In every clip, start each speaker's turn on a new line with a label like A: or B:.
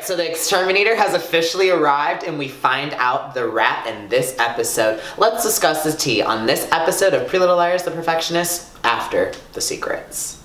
A: so the exterminator has officially arrived and we find out the rat in this episode. Let's discuss the tea on this episode of Pretty Little Liars, the Perfectionists after the secrets.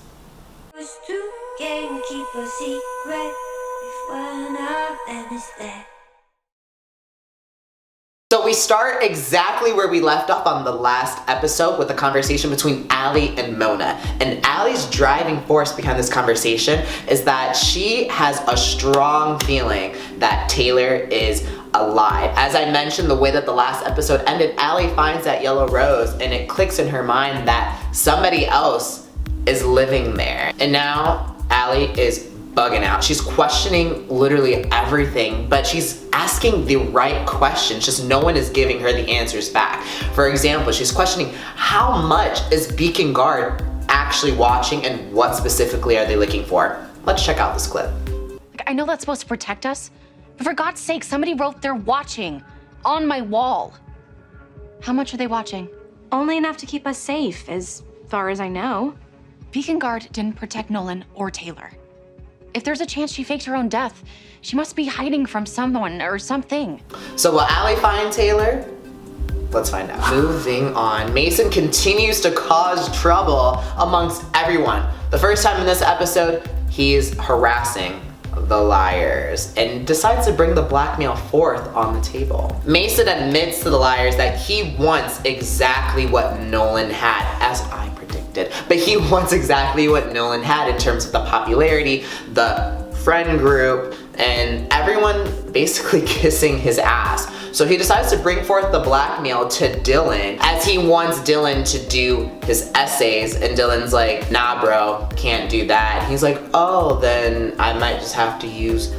A: So we start exactly where we left off on the last episode with the conversation between Ali and Mona. And Ali's driving force behind this conversation is that she has a strong feeling that Taylor is alive. As I mentioned, the way that the last episode ended, Ali finds that yellow rose and it clicks in her mind that somebody else is living there. And now Ali is bugging out. She's questioning literally everything, but she's asking the right questions, just no one is giving her the answers back. For example, she's questioning how much is Beacon Guard actually watching and what specifically are they looking for? Let's check out this clip.
B: I know that's supposed to protect us, but for God's sake, somebody wrote they're watching on my wall. How much are they watching?
C: Only enough to keep us safe, as far as I know.
B: Beacon Guard didn't protect Nolan or Taylor. If there's a chance she faked her own death, she must be hiding from someone or something.
A: So will Ali find Taylor? Let's find out. Moving on, Mason continues to cause trouble amongst everyone. The first time in this episode, he's harassing the liars and decides to bring the blackmail forth on the table. Mason admits to the liars that he wants exactly what Nolan had, as I predicted, but he wants exactly what Nolan had in terms of the popularity, the friend group, and everyone basically kissing his ass. So he decides to bring forth the blackmail to Dylan as he wants Dylan to do his essays, and Dylan's like, nah bro, can't do that. And he's like, oh, then I might just have to use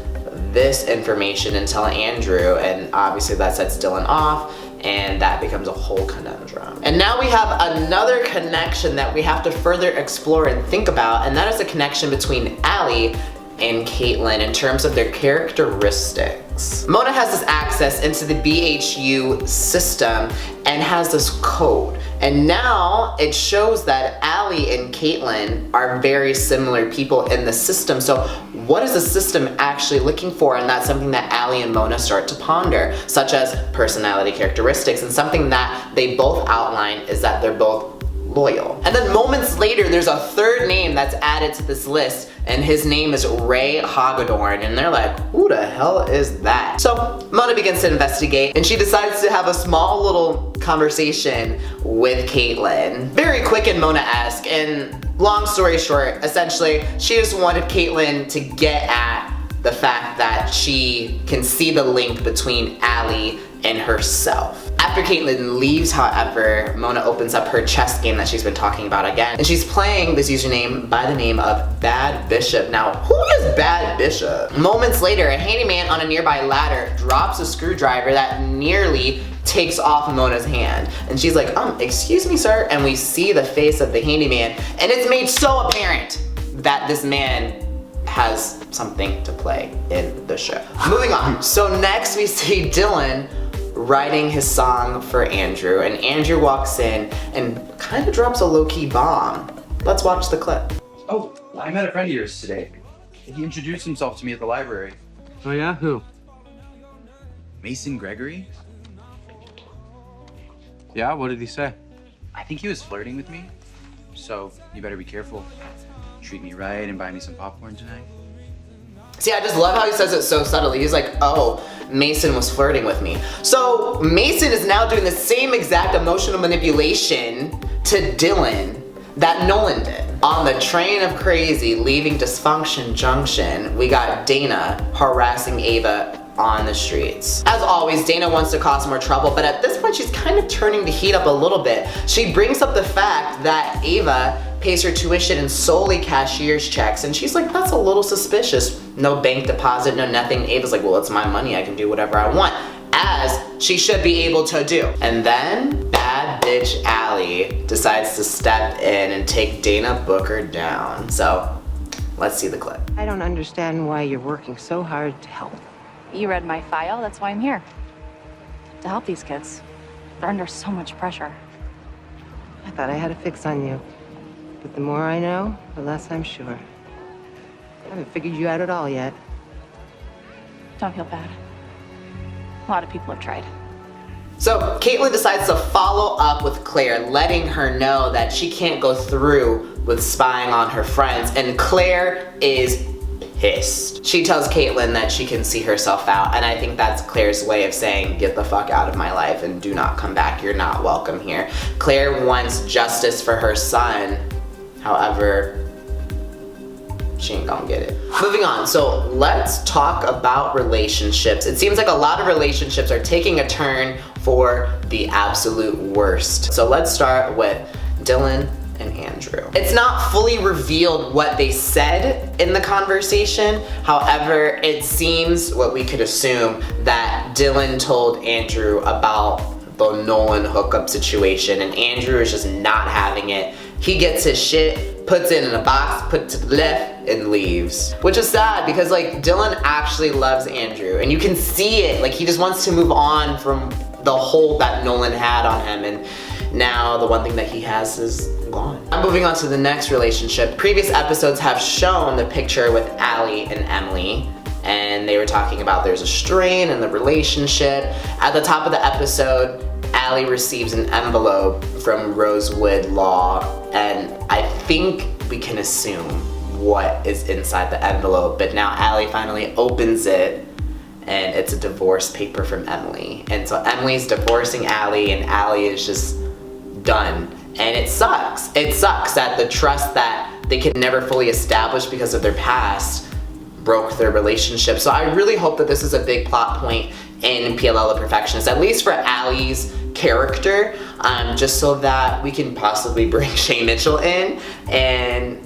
A: this information and tell Andrew, and obviously that sets Dylan off, and that becomes a whole conundrum. And now we have another connection that we have to further explore and think about, and that is the connection between Ali and Kaitlyn in terms of their characteristics. Mona has this access into the BHU system and has this code. And now it shows that Ali and Kaitlyn are very similar people in the system. So what is the system actually looking for? And that's something that Ali and Mona start to ponder, such as personality characteristics. And something that they both outline is that they're both loyal. And then moments later, there's a third name that's added to this list, and his name is Ray Hagedorn, and they're like, who the hell is that? So Mona begins to investigate, and she decides to have a small little conversation with Kaitlyn. Very quick and Mona-esque, and long story short, essentially, she just wanted Kaitlyn to get at the fact that she can see the link between Ali and herself. After Kaitlyn leaves, however, Mona opens up her chess game that she's been talking about again, and she's playing this username by the name of Bad Bishop. Now, who is Bad Bishop? Moments later, a handyman on a nearby ladder drops a screwdriver that nearly takes off Mona's hand. And she's like, excuse me, sir. And we see the face of the handyman, and it's made so apparent that this man has something to play in the show. Moving on. So next we see Dylan writing his song for Andrew, and Andrew walks in and kind of drops a low-key bomb. Let's watch the clip.
D: Oh, I met a friend of yours today. He introduced himself to me at the library.
E: Oh yeah? Who?
D: Mason Gregory?
E: Yeah, what did he say?
D: I think he was flirting with me, so you better be careful. Treat me right and buy me some popcorn tonight.
A: See, I just love how he says it so subtly. He's like, oh, Mason was flirting with me. So Mason is now doing the same exact emotional manipulation to Dylan that Nolan did. On the train of crazy leaving Dysfunction Junction, we got Dana harassing Ava on the streets. As always, Dana wants to cause more trouble, but at this point she's kind of turning the heat up a little bit. She brings up the fact that Ava pays her tuition in solely cashier's checks, and she's like, that's a little suspicious. No bank deposit, no nothing. Ava's like, well, it's my money, I can do whatever I want, as she should be able to do. And then bad bitch Ali decides to step in and take Dana Booker down. So let's see the clip.
F: I don't understand why you're working so hard to help.
B: You read my file, that's why I'm here. To help these kids. They're under so much pressure.
F: I thought I had a fix on you. But the more I know, the less I'm sure. I haven't figured you out at all yet.
B: Don't feel bad. A lot of people have tried.
A: So Kaitlyn decides to follow up with Claire, letting her know that she can't go through with spying on her friends, and Claire is pissed. She tells Kaitlyn that she can see herself out, and I think that's Claire's way of saying, get the fuck out of my life and do not come back, you're not welcome here. Claire wants justice for her son, however, she ain't gonna get it. Moving on, so let's talk about relationships. It seems like a lot of relationships are taking a turn for the absolute worst. So let's start with Dylan and Andrew. It's not fully revealed what they said in the conversation. However, it seems what we could assume that Dylan told Andrew about the Nolan hookup situation, and Andrew is just not having it. He gets his shit, puts it in a box, puts it to the left, and leaves. Which is sad because like Dylan actually loves Andrew, and you can see it. Like he just wants to move on from the hold that Nolan had on him, and now the one thing that he has is gone. I'm moving on to the next relationship. Previous episodes have shown the picture with Ali and Emily, and they were talking about there's a strain in the relationship. At the top of the episode, Ali receives an envelope from Rosewood Law, and I think we can assume what is inside the envelope, but now Ali finally opens it, and it's a divorce paper from Emily. And so Emily's divorcing Ali, and Ali is just done. And it sucks. It sucks that the trust that they could never fully establish because of their past broke their relationship. So I really hope that this is a big plot point in PLL The Perfectionists, at least for Ali's character, just so that we can possibly bring Shay Mitchell in and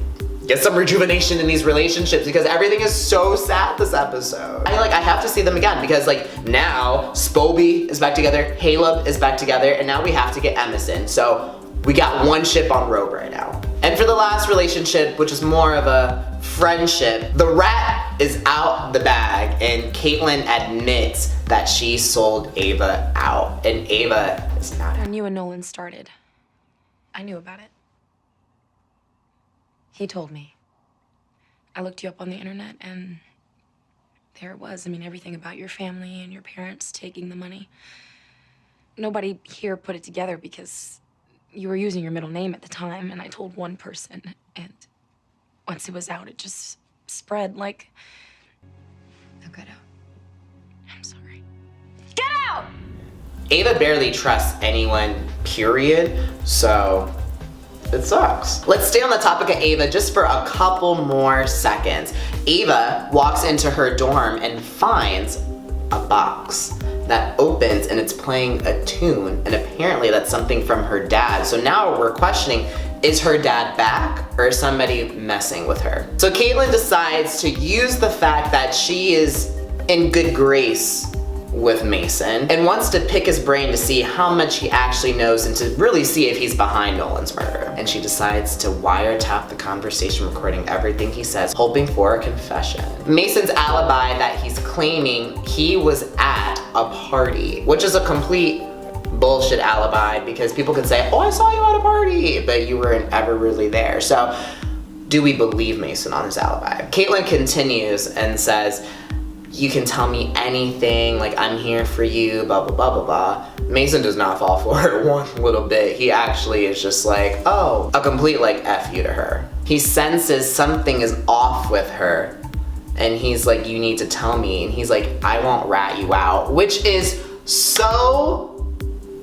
A: get some rejuvenation in these relationships, because everything is so sad this episode. I have to see them again, because like now Spoby is back together, Caleb is back together, and now we have to get Emerson. So we got one ship on rope right now. And for the last relationship, which is more of a friendship, the rat is out the bag, and Kaitlyn admits that she sold Ava out, and Ava is not.
C: When you and Nolan started, I knew about it. He told me. I looked you up on the internet, and there it was. I mean, everything about your family and your parents taking the money. Nobody here put it together because you were using your middle name at the time, and I told one person, and once it was out, it just spread like... Now get out. I'm sorry. Get out!
A: Ava barely trusts anyone, period, so it sucks. Let's stay on the topic of Ava just for a couple more seconds. Ava walks into her dorm and finds a box that opens, and it's playing a tune, and apparently that's something from her dad. So now we're questioning, is her dad back, or is somebody messing with her? So Kaitlyn decides to use the fact that she is in good grace with Mason and wants to pick his brain to see how much he actually knows and to really see if he's behind Nolan's murder. And she decides to wiretap the conversation, recording everything he says, hoping for a confession. Mason's alibi that he's claiming he was at a party, which is a complete bullshit alibi, because people could say, oh, I saw you at a party, but you weren't ever really there. So do we believe Mason on his alibi? Kaitlyn continues and says, you can tell me anything, like I'm here for you, blah, blah, blah, blah, blah. Mason does not fall for it one little bit. He actually is just like, oh, a complete like F you to her. He senses something is off with her, and he's like, you need to tell me. And he's like, I won't rat you out, which is so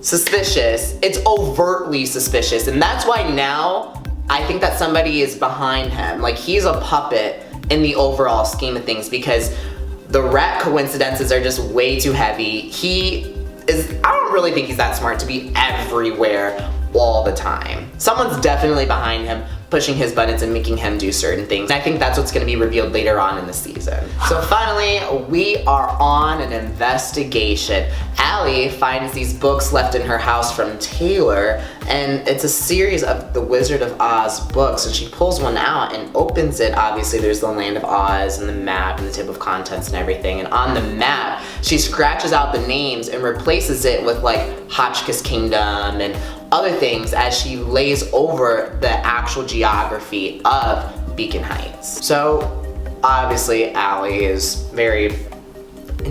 A: suspicious. It's overtly suspicious, and that's why now I think that somebody is behind him. Like he's a puppet in the overall scheme of things, because the rat coincidences are just way too heavy. I don't really think he's that smart to be everywhere all the time. Someone's definitely behind him, pushing his buttons and making him do certain things. I think that's what's gonna be revealed later on in the season. So finally, we are on an investigation. Ali finds these books left in her house from Taylor, and it's a series of the Wizard of Oz books, and she pulls one out and opens it. Obviously, there's the Land of Oz and the map and the table of contents and everything, and on the map, she scratches out the names and replaces it with like Hotchkiss Kingdom and other things as she lays over the actual geography of Beacon Heights. So obviously Ali is very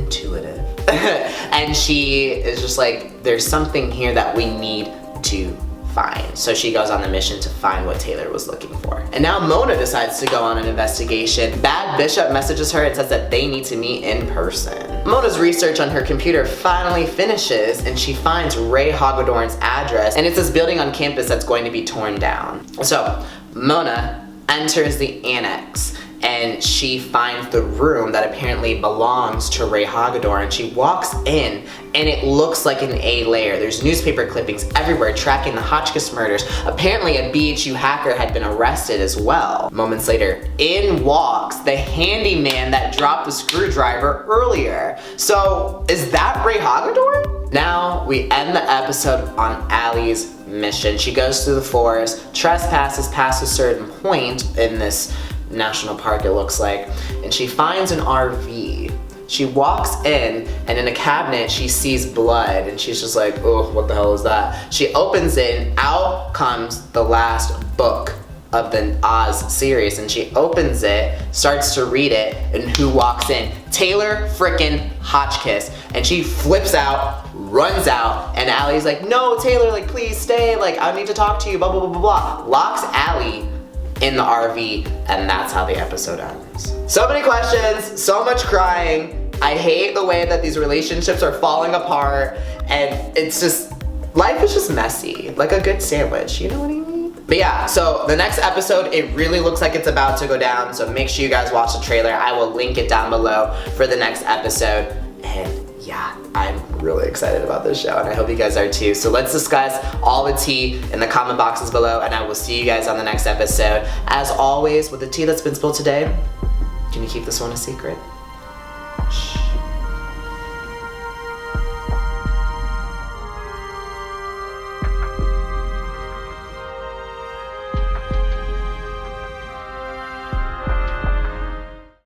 A: intuitive. And she is just like, there's something here that we need to find. So she goes on the mission to find what Taylor was looking for. And now Mona decides to go on an investigation. Bad Bishop messages her and says that they need to meet in person. Mona's research on her computer finally finishes and she finds Ray Hagedorn's address, and it's this building on campus that's going to be torn down. So Mona enters the annex and she finds the room that apparently belongs to Ray Hagedorn, and she walks in and it looks like an A layer. There's newspaper clippings everywhere tracking the Hotchkiss murders. Apparently a BHU hacker had been arrested as well. Moments later, in walks the handyman that dropped the screwdriver earlier. So is that Ray Hagedorn? Now we end the episode on Ali's mission. She goes through the forest, trespasses past a certain point in this national park, it looks like, and she finds an RV. She walks in, and in a cabinet she sees blood, and she's just like, oh, what the hell is that? She opens it, and out comes the last book of the Oz series, and she opens it, starts to read it, and who walks in? Taylor frickin' Hotchkiss. And she flips out, runs out, and Allie's like, no, Taylor, like, please stay, like, I need to talk to you, blah, blah, blah, blah, blah. Locks Allie in the RV, and that's how the episode ends. So many questions, so much crying. I hate the way that these relationships are falling apart, and it's just, life is just messy, like a good sandwich, you know what I mean? But yeah, so the next episode, it really looks like it's about to go down, so make sure you guys watch the trailer. I will link it down below for the next episode, and yeah, I'm really excited about this show, and I hope you guys are too. So let's discuss all the tea in the comment boxes below, and I will see you guys on the next episode. As always, with the tea that's been spilled today, can you keep this one a secret? Shh.